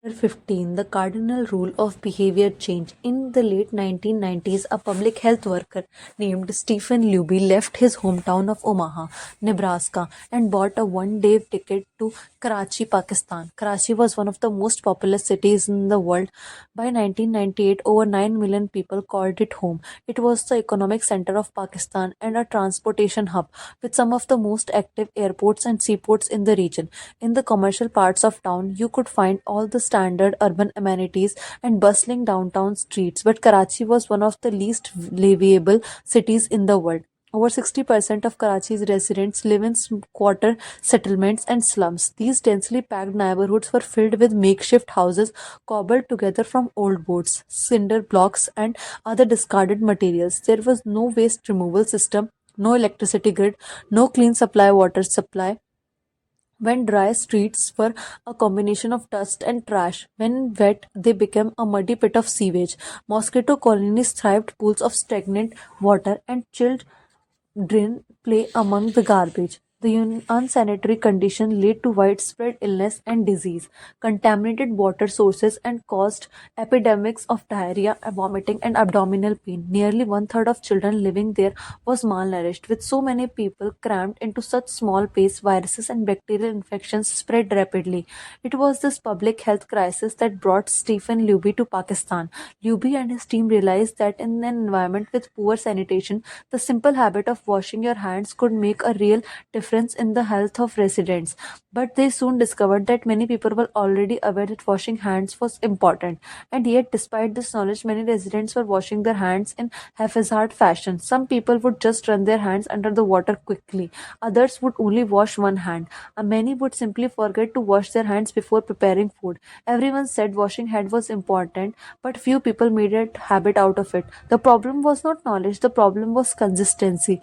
Chapter 15, The Cardinal Rule of Behavior Change. In the late 1990s, a public health worker named Stephen Luby left his hometown of Omaha, Nebraska, and bought a one-day ticket to Karachi, Pakistan. Karachi was one of the most populous cities in the world. By 1998, over 9 million people called it home. It was the economic center of Pakistan and a transportation hub with some of the most active airports and seaports in the region. In the commercial parts of town, you could find all the standard urban amenities and bustling downtown streets, but Karachi was one of the least livable cities in the world. Over 60% of Karachi's residents live in squatter settlements and slums. These densely packed neighborhoods were filled with makeshift houses cobbled together from old boards, cinder blocks, and other discarded materials. There was no waste removal system, no electricity grid, no clean water supply. When dry, streets were a combination of dust and trash. When wet, they became a muddy pit of sewage. Mosquito colonies thrived pools of stagnant water, and chilled drain play among the garbage. The unsanitary condition led to widespread illness and disease. Contaminated water sources and caused epidemics of diarrhea, vomiting, and abdominal pain. Nearly one third of children living there was malnourished. With so many people crammed into such small space, viruses and bacterial infections spread rapidly. It was this public health crisis that brought Stephen Luby to Pakistan. Luby and his team realized that in an environment with poor sanitation, the simple habit of washing your hands could make a real difference in the health of residents. But they soon discovered that many people were already aware that washing hands was important. And yet, despite this knowledge, many residents were washing their hands in haphazard fashion. Some people would just run their hands under the water quickly. Others would only wash one hand. Many would simply forget to wash their hands before preparing food. Everyone said washing hand was important, but few people made a habit out of it. The problem was not knowledge, the problem was consistency.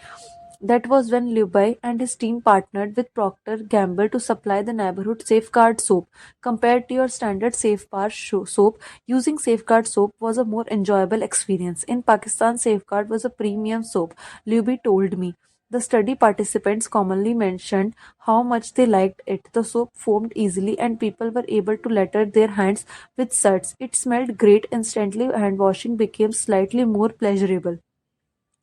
That was when Lubai and his team partnered with Procter Gamble to supply the neighborhood Safeguard soap. Compared to your standard Safeguard soap, using Safeguard soap was a more enjoyable experience. In Pakistan, Safeguard was a premium soap, Luby told me. The study participants commonly mentioned how much they liked it. The soap foamed easily and people were able to lather their hands with suds. It smelled great instantly. Hand washing became slightly more pleasurable.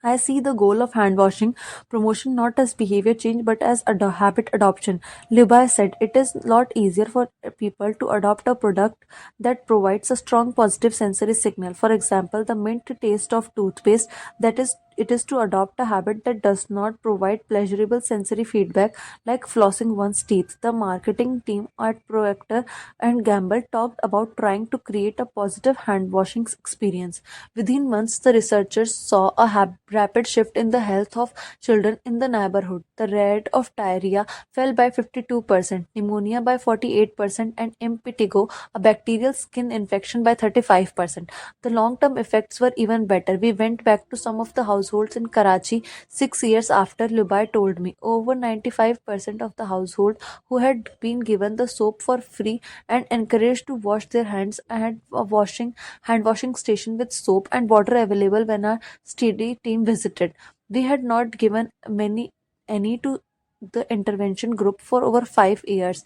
I see the goal of hand washing promotion not as behavior change but as habit adoption. Lubai said it is a lot easier for people to adopt a product that provides a strong positive sensory signal. For example, the mint taste of toothpaste, that is it is to adopt a habit that does not provide pleasurable sensory feedback like flossing one's teeth. The marketing team at Procter and Gamble talked about trying to create a positive hand washing experience. Within months, the researchers saw a rapid shift in the health of children in the neighborhood. The rate of diarrhea fell by 52%, pneumonia by 48%, and impetigo, a bacterial skin infection, by 35%. The long term effects were even better. We went back to some of the households in Karachi 6 years after, Lubai told me. Over 95% of the household who had been given the soap for free and encouraged to wash their hands had a hand washing station with soap and water available when our study team visited. We had not given any to the intervention group for over 5 years.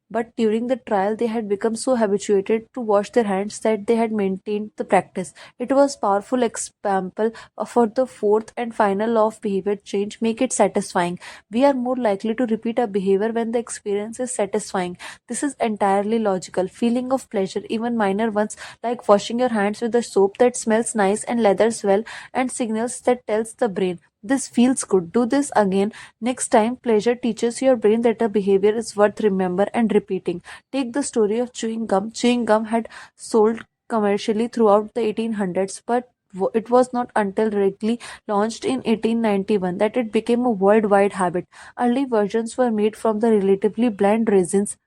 But during the trial, they had become so habituated to wash their hands that they had maintained the practice. It was powerful example for the fourth and final law of behavior change: make it satisfying. We are more likely to repeat a behavior when the experience is satisfying. This is entirely logical. Feeling of pleasure, even minor ones like washing your hands with a soap that smells nice and lathers well, and signals that tells the brain, this feels good. Do this again. Next time, pleasure teaches your brain that a behavior is worth remember and repeating. Take the story of chewing gum. Chewing gum had sold commercially throughout the 1800s, but it was not until Wrigley launched in 1891 that it became a worldwide habit. Early versions were made from the relatively bland resins,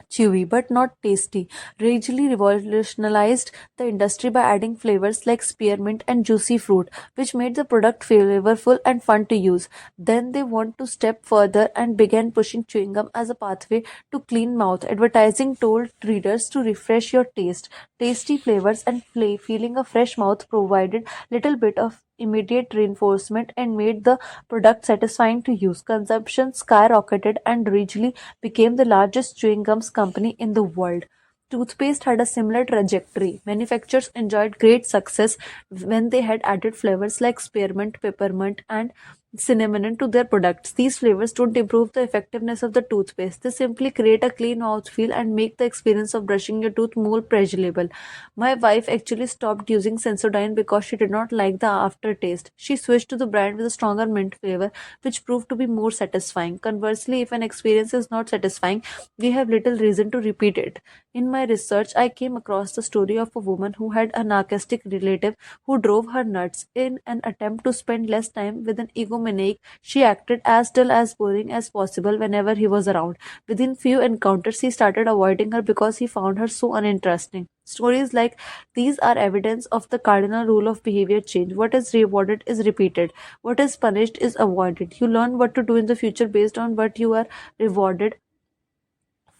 chewy but not tasty. Wrigley revolutionized the industry by adding flavors like spearmint and juicy fruit, which made the product flavorful and fun to use. Then they want to step further and began pushing chewing gum as a pathway to clean mouth. Advertising told readers to refresh your taste. Tasty flavors and feeling a fresh mouth provided little bit of immediate reinforcement and made the product satisfying to use. Consumption skyrocketed and Wrigley became the largest chewing gums company in the world. Toothpaste had a similar trajectory. Manufacturers enjoyed great success when they had added flavors like spearmint, peppermint, and cinnamon to their products. These flavors don't improve the effectiveness of the toothpaste. They simply create a clean mouthfeel and make the experience of brushing your tooth more pleasurable. My wife actually stopped using Sensodyne because she did not like the aftertaste. She switched to the brand with a stronger mint flavor, which proved to be more satisfying. Conversely, if an experience is not satisfying, we have little reason to repeat it. In my research, I came across the story of a woman who had a narcissistic relative who drove her nuts. In an attempt to spend less time with an egomaniac, she acted as dull as boring as possible whenever he was around. Within few encounters, he started avoiding her because he found her so uninteresting. Stories like these are evidence of the cardinal rule of behavior change. What is rewarded is repeated. What is punished is avoided. You learn what to do in the future based on what you are rewarded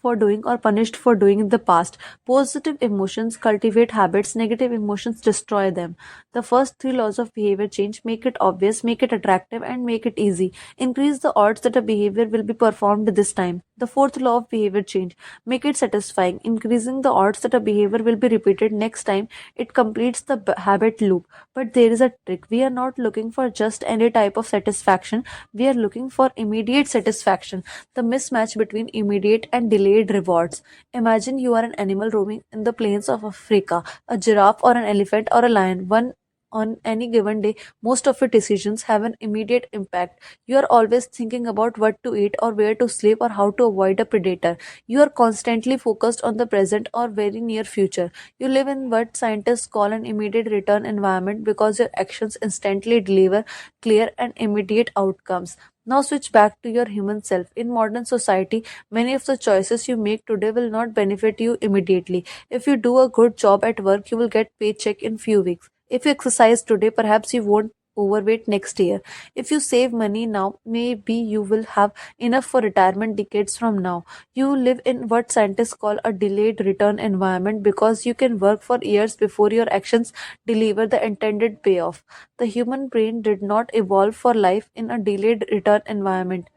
for doing or punished for doing in the past. Positive emotions cultivate habits, negative emotions destroy them. The first three laws of behavior change: make it obvious, make it attractive, and make it easy. Increase the odds that a behavior will be performed this time. The fourth law of behavior change: make it satisfying, increasing the odds that a behavior will be repeated next time. It completes the habit loop. But there is a trick. We are not looking for just any type of satisfaction, we are looking for immediate satisfaction, the mismatch between immediate and delayed rewards. Imagine you are an animal roaming in the plains of Africa, a giraffe or an elephant or a lion. One on any given day, most of your decisions have an immediate impact. You are always thinking about what to eat or where to sleep or how to avoid a predator. You are constantly focused on the present or very near future. You live in what scientists call an immediate return environment because your actions instantly deliver clear and immediate outcomes. Now switch back to your human self. In modern society, many of the choices you make today will not benefit you immediately. If you do a good job at work, you will get paycheck in few weeks. If you exercise today, perhaps you won't overweight next year. If you save money now, maybe you will have enough for retirement decades from now. You live in what scientists call a delayed return environment because you can work for years before your actions deliver the intended payoff. The human brain did not evolve for life in a delayed return environment.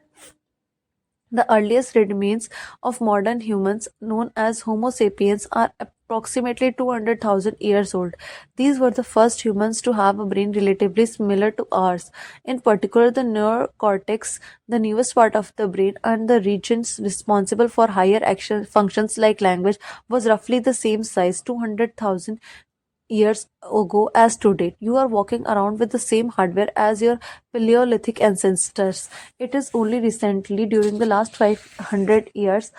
The earliest remains of modern humans, known as Homo sapiens, are approximately 200,000 years old. These were the first humans to have a brain relatively similar to ours. In particular, the neocortex, the newest part of the brain, and the regions responsible for higher action functions like language, was roughly the same size, 200,000 years ago as today. You are walking around with the same hardware as your Paleolithic ancestors. It is only recently, during the last 500 years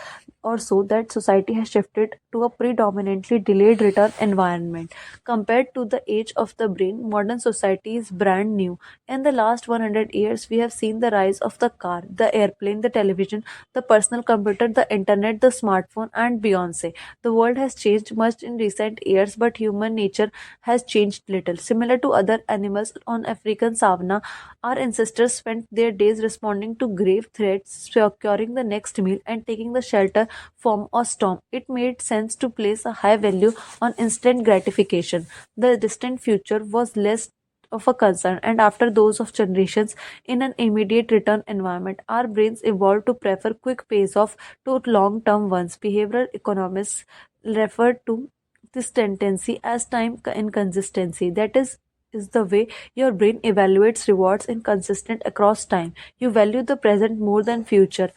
or so, that society has shifted to a predominantly delayed return environment. Compared to the age of the brain, modern society is brand new. In the last 100 years, we have seen the rise of the car, the airplane, the television, the personal computer, the internet, the smartphone, and Beyonce. The world has changed much in recent years, but human nature has changed little. Similar to other animals on African savanna, our ancestors spent their days responding to grave threats, securing the next meal, and taking the shelter from a storm. It made sense to place a high value on instant gratification. The distant future was less of a concern, and after those of generations in an immediate return environment, our brains evolved to prefer quick pays off to long term ones. Behavioral economists refer to this tendency as time inconsistency. That is the way your brain evaluates rewards inconsistent across time. You value the present more than future,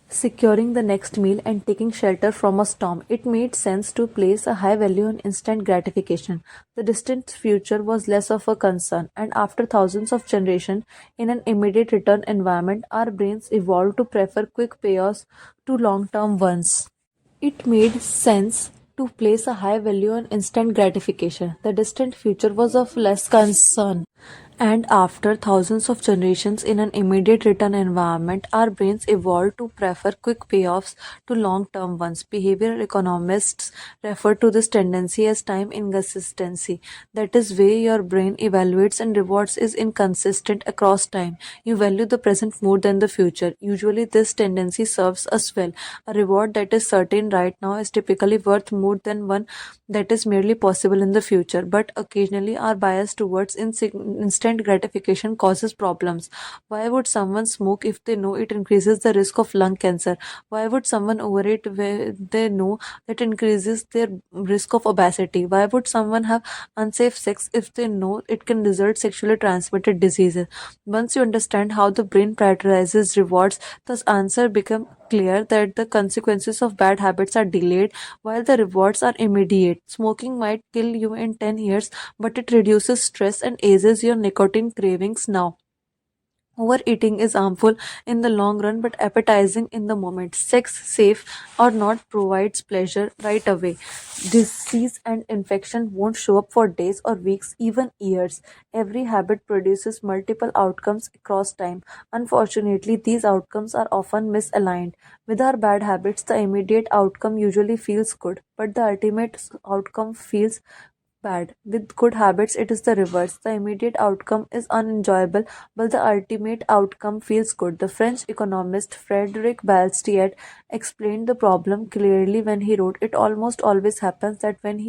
securing the next meal and taking shelter from a storm. It made sense to place a high value on instant gratification. The distant future was less of a concern, and after thousands of generations in an immediate return environment, our brains evolved to prefer quick payoffs to long term ones. It made sense to place a high value on instant gratification. The distant future was of less concern. And after thousands of generations in an immediate return environment, our brains evolved to prefer quick payoffs to long term ones. Behavioral economists refer to this tendency as time inconsistency. That is, way your brain evaluates and rewards is inconsistent across time. You value the present more than the future. Usually, this tendency serves us well. A reward that is certain right now is typically worth more than one that is merely possible in the future, but occasionally our bias towards instant instant gratification causes problems. Why would someone smoke if they know it increases the risk of lung cancer? Why would someone overeat where they know that increases their risk of obesity? Why would someone have unsafe sex if they know it can result sexually transmitted diseases? Once you understand how the brain prioritizes rewards, the answer becomes clear that the consequences of bad habits are delayed while the rewards are immediate. Smoking might kill you in 10 years, but it reduces stress and eases your nicotine cravings now. Overeating is harmful in the long run but appetizing in the moment. Sex, safe or not, provides pleasure right away. Disease and infection won't show up for days or weeks, even years. Every habit produces multiple outcomes across time. Unfortunately, these outcomes are often misaligned. With our bad habits, the immediate outcome usually feels good, but the ultimate outcome feels bad. With good habits, it is the reverse. The immediate outcome is unenjoyable, but the ultimate outcome feels good. The French economist Frederick Bastiat explained the problem clearly when he wrote, "It almost always happens that when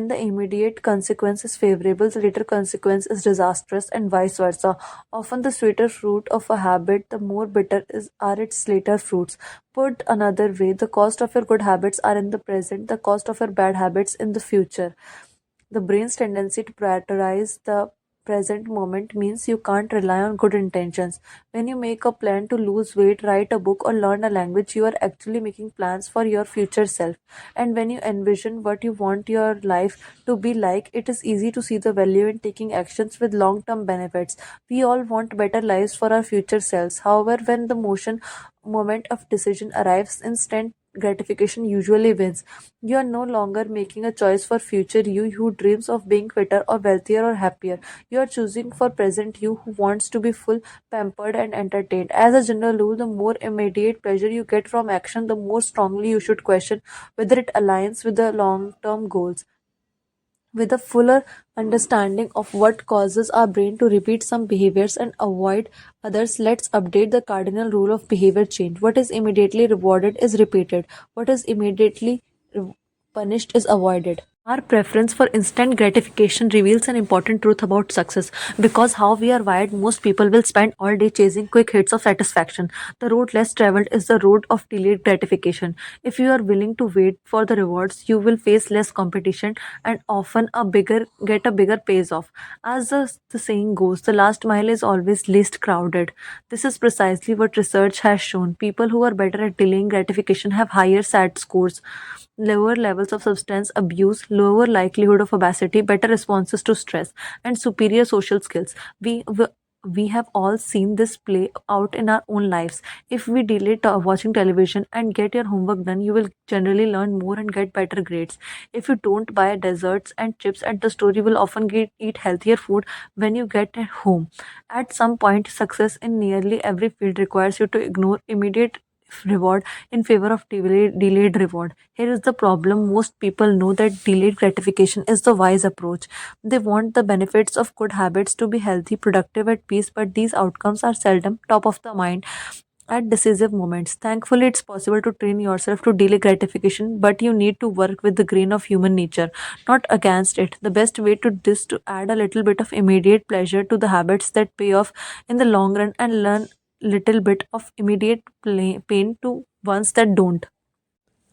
the immediate consequence is favorable, the later consequence is disastrous, and vice versa. Often, the sweeter fruit of a habit, the more bitter are its later fruits. Put another way, the cost of your good habits are in the present, the cost of your bad habits in the future. The brain's tendency to prioritize the present moment means you can't rely on good intentions. When you make a plan to lose weight, write a book, or learn a language, you are actually making plans for your future self. And when you envision what you want your life to be like, it is easy to see the value in taking actions with long term benefits. We all want better lives for our future selves. However, when the moment of decision arrives, instant gratification usually wins. You are no longer making a choice for future you who dreams of being fitter or wealthier or happier. You are choosing for present you who wants to be full, pampered, and entertained. As a general rule, the more immediate pleasure you get from action, the more strongly you should question whether it aligns with the long term goals. With a fuller understanding of what causes our brain to repeat some behaviors and avoid others, let's update the cardinal rule of behavior change. What is immediately rewarded is repeated, what is immediately punished is avoided. Our preference for instant gratification reveals an important truth about success. Because how we are wired, most people will spend all day chasing quick hits of satisfaction. The road less traveled is the road of delayed gratification. If you are willing to wait for the rewards, you will face less competition and often get a bigger pays off. As the saying goes, the last mile is always least crowded. This is precisely what research has shown. People who are better at delaying gratification have higher SAT scores, lower levels of substance abuse, lower likelihood of obesity, better responses to stress, and superior social skills. We have all seen this play out in our own lives. If we delay watching television and get your homework done, you will generally learn more and get better grades. If you don't buy desserts and chips at the store, you will often eat healthier food when you get at home. At some point, success in nearly every field requires you to ignore immediate reward in favor of delayed reward. Here is the problem: most people know that delayed gratification is the wise approach. They want the benefits of good habits to be healthy, productive, at peace, but these outcomes are seldom top of the mind at decisive moments. Thankfully, it's possible to train yourself to delay gratification, but you need to work with the grain of human nature, not against it. The best way to this to add a little bit of immediate pleasure to the habits that pay off in the long run and learn little bit of immediate pain to ones that don't.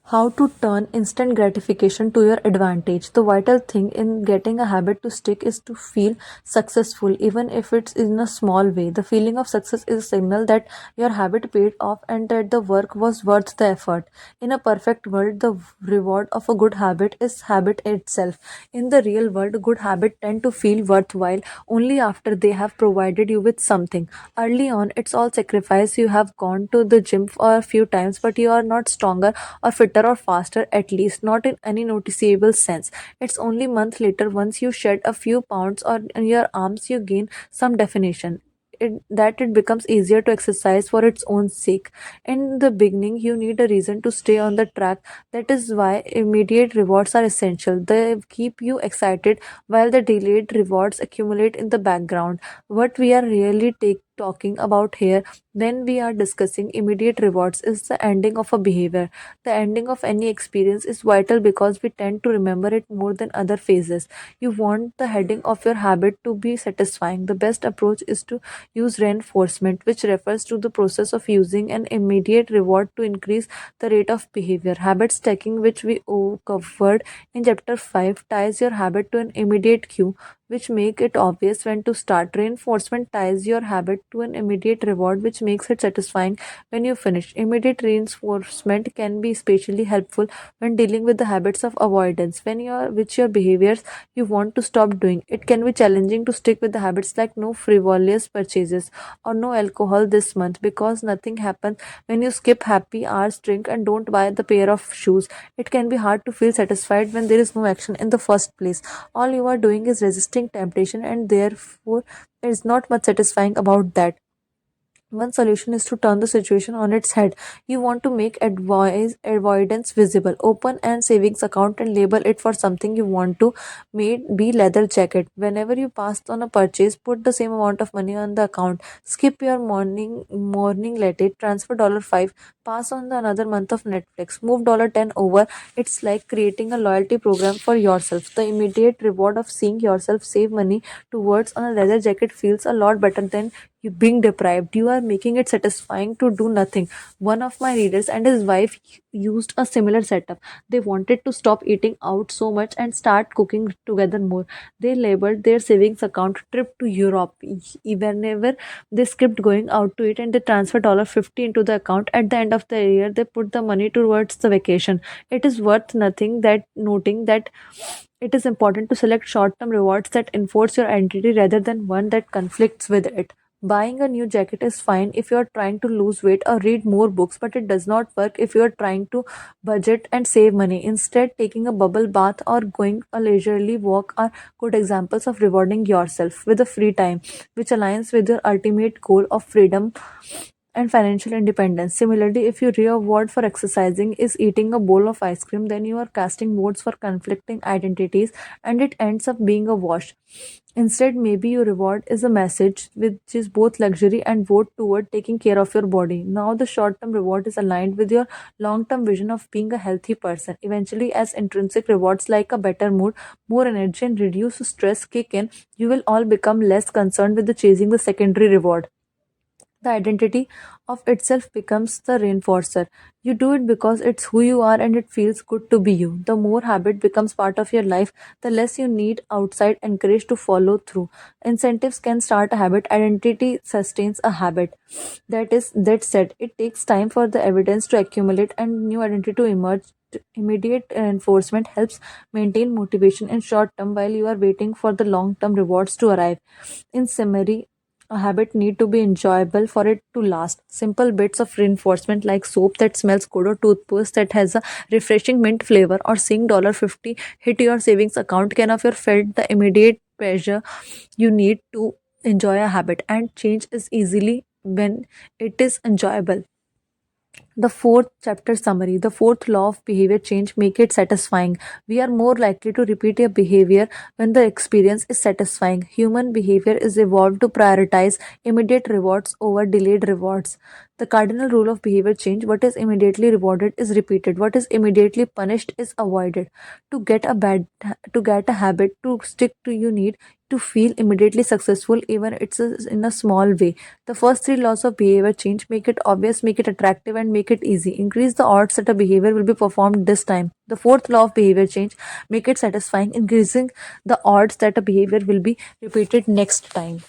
How to turn instant gratification to your advantage. The vital thing in getting a habit to stick is to feel successful, even if it's in a small way. The feeling of success is a signal that your habit paid off and that the work was worth the effort. In a perfect world, the reward of a good habit is habit itself. In the real world, good habits tend to feel worthwhile only after they have provided you with something. Early on, it's all sacrifice. You have gone to the gym for a few times, but you are not stronger or fitter or faster, at least not in any noticeable sense. It's only month later, once you shed a few pounds on your arms, you gain some definition. It becomes easier to exercise for its own sake. In the beginning, you need a reason to stay on the track. That is why immediate rewards are essential. They keep you excited while the delayed rewards accumulate in the background. What we are really talking about here when we are discussing immediate rewards is the ending of a behavior. The ending of any experience is vital because we tend to remember it more than other phases. You want the heading of your habit to be satisfying. The best approach is to use reinforcement, which refers to the process of using an immediate reward to increase the rate of behavior. Habit stacking, which we covered in chapter 5, ties your habit to an immediate cue, which make it obvious when to start. Reinforcement ties your habit to an immediate reward, which makes it satisfying when you finish. Immediate reinforcement can be especially helpful when dealing with the habits of avoidance. When you are which your behaviors you want to stop doing, it can be challenging to stick with the habits like no frivolous purchases or no alcohol this month because nothing happens when you skip happy hours, drink, and don't buy the pair of shoes. It can be hard to feel satisfied when there is no action in the first place. All you are doing is resisting temptation, and therefore there is not much satisfying about that. One solution is to turn the situation on its head. You want to make avoidance visible. Open an savings account and label it for something you want to be leather jacket. Whenever you pass on a purchase, put the same amount of money on the account. Skip your morning latte, transfer $5, pass on the another month of Netflix, move $10 over. It's like creating a loyalty program for yourself. The immediate reward of seeing yourself save money towards on a leather jacket feels a lot better than you being deprived. You are making it satisfying to do nothing. One of my readers and his wife used a similar setup. They wanted to stop eating out so much and start cooking together more. They labeled their savings account trip to Europe. Whenever they skipped going out to eat, and they transferred $50 into the account. At the end of the year, they put the money towards the vacation. It is worth nothing that noting that it is important to select short-term rewards that enforce your identity rather than one that conflicts with it. Buying a new jacket is fine if you are trying to lose weight or read more books, but it does not work if you are trying to budget and save money. Instead, taking a bubble bath or going a leisurely walk are good examples of rewarding yourself with a free time, which aligns with your ultimate goal of freedom and financial independence. Similarly, if your reward for exercising is eating a bowl of ice cream, then you are casting votes for conflicting identities and it ends up being a wash. Instead, maybe your reward is a message which is both luxury and vote toward taking care of your body. Now, the short term reward is aligned with your long term vision of being a healthy person. Eventually, as intrinsic rewards like a better mood, more energy, and reduced stress kick in, you will all become less concerned with the chasing the secondary reward. The identity of itself becomes the reinforcer. You do it because it's who you are and it feels good to be you. The more habit becomes part of your life, the less you need outside encourage to follow through. Incentives can start a habit, identity sustains a habit. That said, it takes time for the evidence to accumulate and new identity to emerge. Immediate enforcement helps maintain motivation in short term while you are waiting for the long term rewards to arrive. In summary, a habit need to be enjoyable for it to last. Simple bits of reinforcement like soap that smells good or toothpaste that has a refreshing mint flavor or seeing $50 hit your savings account can offer felt the immediate pleasure you need to enjoy a habit, and change is easily when it is enjoyable. The fourth chapter summary. The fourth law of behavior change make it satisfying. We are more likely to repeat a behavior when the experience is satisfying. Human behavior is evolved to prioritize immediate rewards over delayed rewards. The cardinal rule of behavior change: what is immediately rewarded is repeated. What is immediately punished is avoided. To get a habit to stick to, you need to feel immediately successful, even in a small way. The first three laws of behavior change: make it obvious, make it attractive, and make it easy. Increase the odds that a behavior will be performed this time. The fourth law of behavior change: make it satisfying, increasing the odds that a behavior will be repeated next time.